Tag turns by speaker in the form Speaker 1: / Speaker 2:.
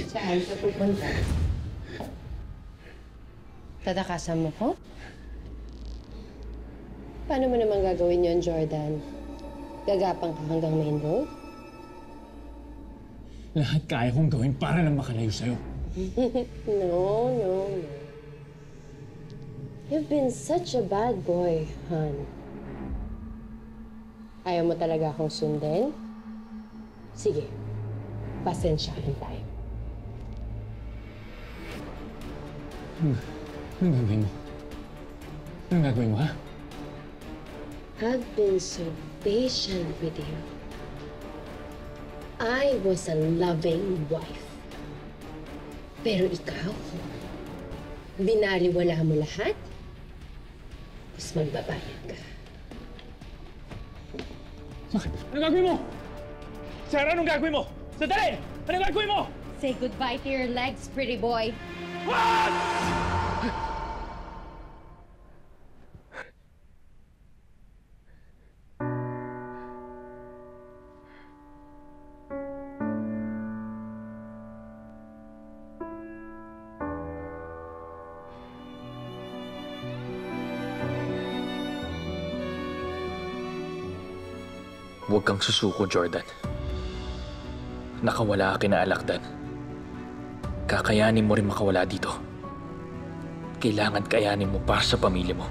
Speaker 1: Saan ka pupunta? Tatakasan mo ko? Paano mo naman gagawin yon, Jordan? Gagapang ka hanggang main road?
Speaker 2: Lahat kaya kong gawin para lang makalayo sa'yo.
Speaker 1: No. You've been such a bad boy, hon. Ayaw mo talaga akong sundin? Sige, pasensyahan tayo.
Speaker 2: Anong gagawin mo? Anong gagawin mo, ha?
Speaker 1: I've been so patient with you. I was a loving wife. Pero ikaw, binaliwala mo lahat, tapos magbabayad ka.
Speaker 2: Bakit? Anong gagawin mo? Sarah, anong gagawin mo? Sandali! Anong gagawin mo?
Speaker 1: Say goodbye to your legs, pretty boy.
Speaker 2: What?
Speaker 3: Huwag kang susuko, Jordan. Nakawala ka kina Alakdan. Kakayanin mo rin makawala dito. Kailangan kayanin mo para sa pamilya mo.